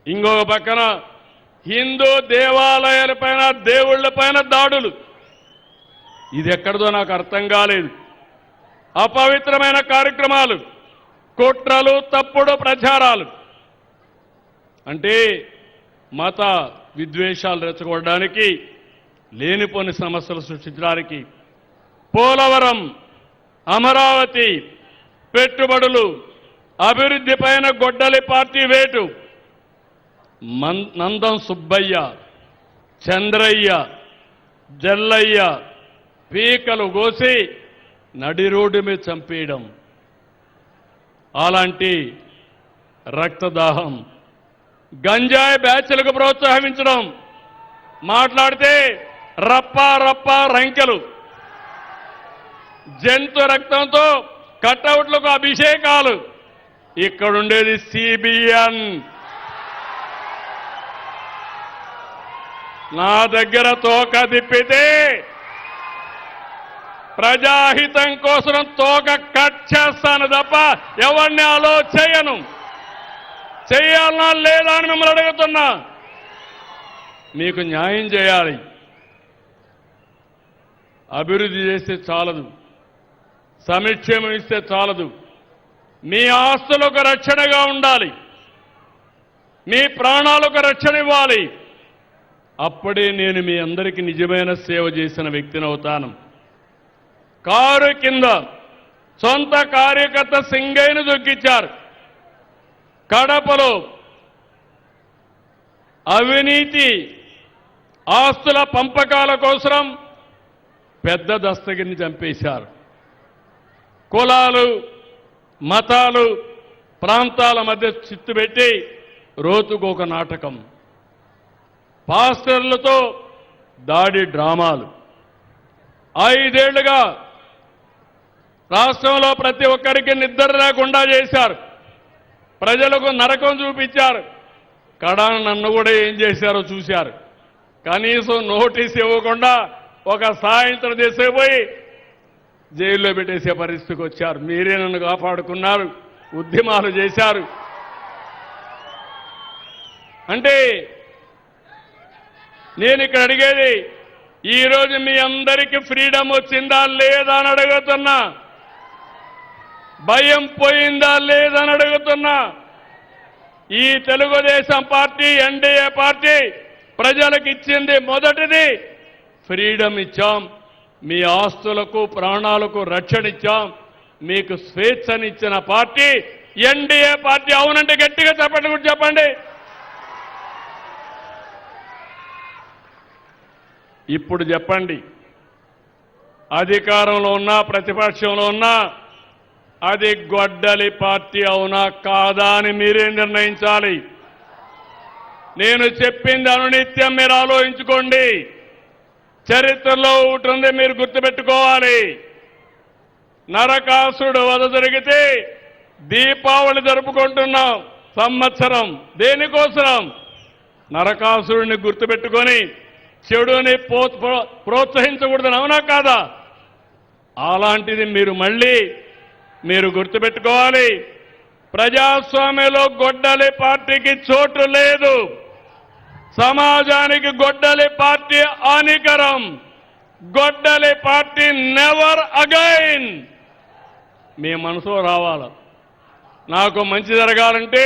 ఇంకొక పక్కన హిందూ దేవాలయాలపైన దేవుళ్లపైన దాడులు. ఇది ఎక్కడిదో నాకు అర్థం కాలేదు. అపవిత్రమైన కార్యక్రమాలు, కుట్రలు, తప్పుడు ప్రచారాలు. అంటే మత విద్వేషాలు రెచ్చగొట్టడానికి, లేనిపోని సమస్యలు సృష్టించడానికి పోలవరం, అమరావతి, పెట్టుబడులు, అభివృద్ధి పైన గొడ్డలి పార్టీ వేటు. నందం సుబ్బయ్య, చంద్రయ్య, జల్లయ్య పీకలు కోసి నడి రోడ్డు మీద చంపేయడం, అలాంటి రక్తదాహం, గంజాయి బ్యాచ్లకు ప్రోత్సహించడం, మాట్లాడితే రప్పా రప్పా రంకెలు, జంతు రక్తంతో కటౌట్లకు అభిషేకాలు. ఇక్కడుండేది సిబిఎన్. నా దగ్గర తోక తిప్పితే ప్రజాహితం కోసం తోక కట్ చేస్తాను తప్ప ఎవరిని అలో చేయను. చేయాలన్నా లేదా అని మిమ్మల్ని అడుగుతున్నా. మీకు న్యాయం చేయాలి. అభివృద్ధి చేస్తే చాలదు, సంక్షేమం ఇస్తే చాలదు. మీ ఆస్తులకు రక్షణగా ఉండాలి, మీ ప్రాణాలకు రక్షణ ఇవ్వాలి. అప్పుడే నేను మీ అందరికీ నిజమైన సేవ చేసిన వ్యక్తిని అవుతాను. కారు కింద సొంత కార్యకర్త సింగయ్యను దొక్కించారు. కడపలో అవినీతి ఆస్తుల పంపకాల కోసం పెద్ద దస్తగిరిని చంపేశారు. కులాలు, మతాలు, ప్రాంతాల మధ్య చిత్తు పెట్టి రోజుకొక నాటకం, పాస్టర్లతో దాడి డ్రామాలు. 5 ఏళ్లుగా రాష్ట్రంలో ప్రతి ఒక్కరికి నిద్ర లేకుండా చేశారు. ప్రజలకు నరకం చూపించారు. కడాన నన్ను కూడా ఏం చేశారో చూశారు. కనీసం నోటీస్ ఇవ్వకుండా ఒక సాయంత్రం చేసేపోయి జైల్లో పెట్టేసే పరిస్థితికి వచ్చారు. మీరే నన్ను కాపాడుకున్నారు, ఉద్యమాలు చేశారు. అంటే నేను ఇక్కడ అడిగేది, ఈరోజు మీ అందరికీ ఫ్రీడమ్ వచ్చిందా లేదా అని అడుగుతున్నా. భయం పోయిందా లేదా అని అడుగుతున్నా. ఈ తెలుగుదేశం పార్టీ, ఎన్డీఏ పార్టీ ప్రజలకు ఇచ్చింది మొదటిది ఫ్రీడమ్ ఇచ్చాం. మీ ఆస్తులకు, ప్రాణాలకు రక్షణ ఇచ్చాం. మీకు స్వేచ్ఛనిచ్చిన పార్టీ ఎన్డీఏ పార్టీ. అవునంటే గట్టిగా చెప్పండి, కూడా చెప్పండి. ఇప్పుడు చెప్పండి, అధికారంలో ఉన్నా ప్రతిపక్షంలో ఉన్నా అది గొడ్డలి పార్టీ అవునా కాదా అని మీరే నిర్ణయించాలి. నేను చెప్పింది అనునిత్యం మీరు ఆలోచించుకోండి. చరిత్రలో ఒకటి ఉంది, మీరు గుర్తుపెట్టుకోవాలి. నరకాసుడు వధ జరిగితే దీపావళి జరుపుకుంటున్నాం సంవత్సరం. దేనికోసం? నరకాసురుడిని గుర్తుపెట్టుకొని చెడుని ప్రోత్సహించకూడదని, అవునా కాదా? అలాంటిది మీరు గుర్తుపెట్టుకోవాలి. ప్రజాస్వామ్యంలో గొడ్డలి పార్టీకి చోటు లేదు. సమాజానికి గొడ్డలి పార్టీ హానికరం. గొడ్డలి పార్టీ నెవర్ అగైన్. మీ మనసులో రావాలి. నాకు మంచి జరగాలంటే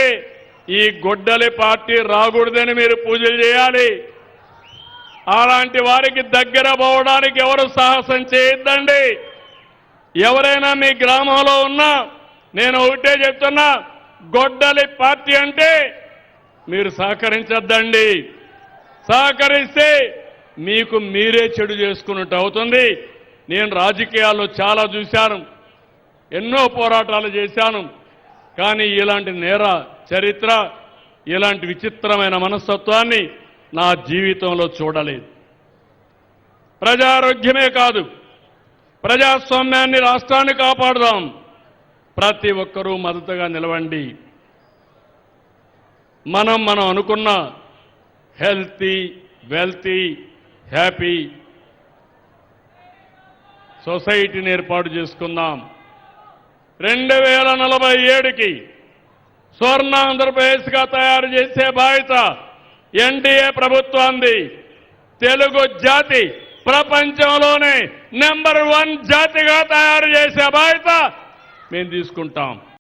ఈ గొడ్డలి పార్టీ రాకూడదని మీరు పూజలు చేయాలి. అలాంటి వారికి దగ్గర పోవడానికి ఎవరు సాహసం చేయొద్దండి. ఎవరైనా మీ గ్రామంలో ఉన్నా నేను ఒకటే చెప్తున్నా, గొడ్డలి పార్టీ అంటే మీరు సహకరించొద్దండి. సహకరిస్తే మీకు మీరే చెడు చేసుకున్నట్టు అవుతుంది. నేను రాజకీయాల్లో చాలా చూశాను, ఎన్నో పోరాటాలు చేశాను. కానీ ఇలాంటి నేర చరిత్ర, ఇలాంటి విచిత్రమైన మనస్తత్వాన్ని నా జీవితంలో చూడలేదు. ప్రజారోగ్యమే కాదు, ప్రజాస్వామ్యాన్ని, రాష్ట్రాన్ని కాపాడుదాం. ప్రతి ఒక్కరూ మద్దతుగా నిలవండి. మనం అనుకున్న హెల్తీ, వెల్తీ, హ్యాపీ సొసైటీని ఏర్పాటు చేసుకుందాం. 2047కి స్వర్ణాంధ్రప్రదేశ్గా తయారు చేసే బాధ్యత ఎన్డీఏ ప్రభుత్వాన్ని. తెలుగు జాతి ప్రపంచంలోనే నెంబర్ 1 జాతిగా తయారు చేసే బాధ్యత మేము తీసుకుంటాం.